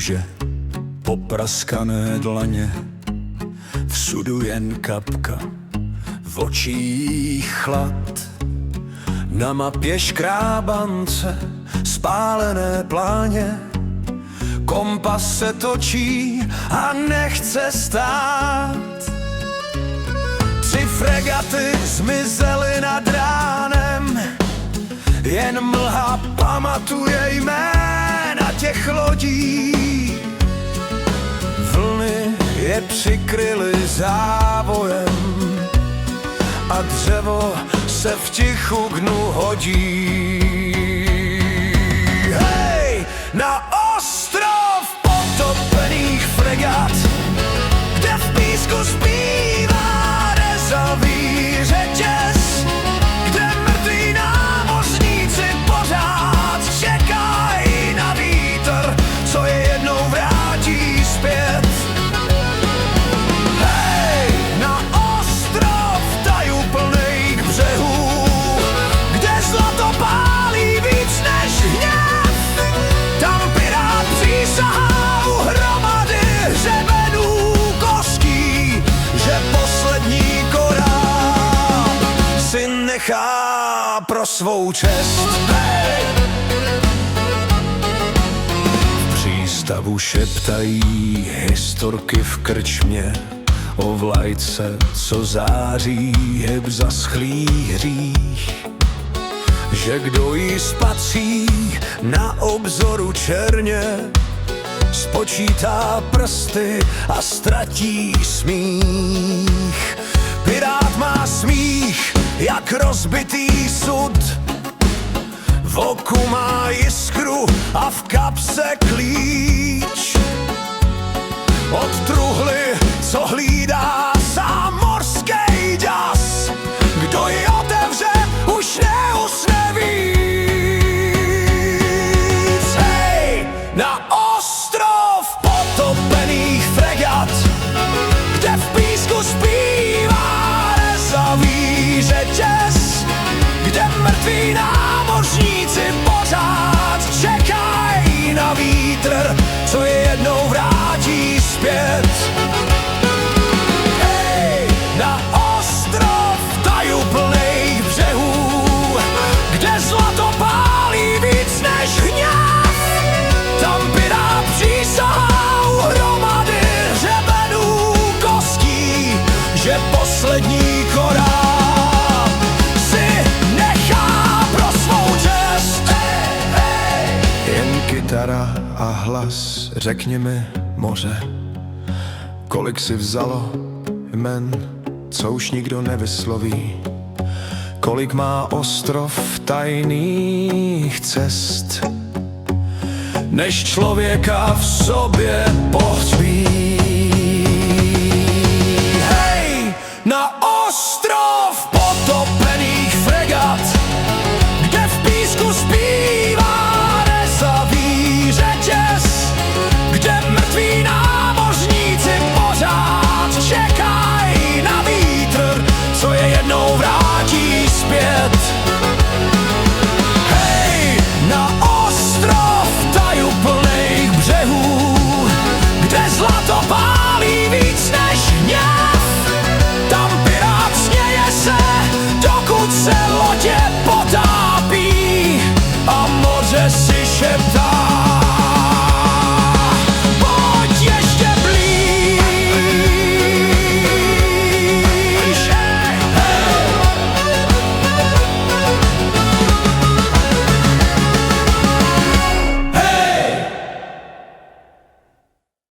kůže, popraskané dlaně, všudu jen kapka, v očích chlad. Na mapě škrábance, spálené pláně, kompas se točí a nechce stát. 3 fregaty zmizely nad ránem, jen mlha pamatuje jména těch lodí. Vlny je přikryly závojem a dřevo se v tichu k dnu hodí. Hej, na ostrov potopených fregat, kde v písku zpívá rezavý řetěz, kde mrtví námořníci pořád čekají na vítr, co je jednou vrátí zpět. Hej, na ostrov tajuplnej k břehu, kde zlato pálí víc než hněv. Tam pirát přísahá u hromady hřebenů kostí, že poslední koráb si nechá pro svou čest. Hey! V přístavu šeptají historky v krčmě o vlajce, co září hyb zaschlý hřích, že kdo jí spatří na obzoru černě, spočítá prsty a ztratí smích. Pirát má smích jak rozbitý sud, v oku má jiskru a v kapse klíč od truhly, co hlídá sám morský ďas. Kdo ji otevře, už neusne víc. Hej, na ostrov potopených fregat, kde v písku zpívá rezavý řetěz, kde mrtví námořníci pořád čekají na vítr, co je jednou vrátí zpět. Hej, na ostrov tajuplnej břehů, kde zlato pálí víc než hněv. Tam pirát přísahá u hromady hřebenů kostí, že poslední koráb si nechá pro svou čest. Jen kytara a hlas, řekni mi, moře, kolik si vzalo jmen, co už nikdo nevysloví, kolik má ostrov tajných cest, než člověka v sobě pohřbí. Hej, na ostrov potopených fregat, kde v písku zpívá rezavý řetěz, kde mrtví námořníci pořád čekají na vítr, co je jednou vrátí zpět. Hej, na ostrov tajuplných břehů, kde zlato pálí víc než hněv. Tam pirát směje se, dokud se lodě potápí a moře si šeptá.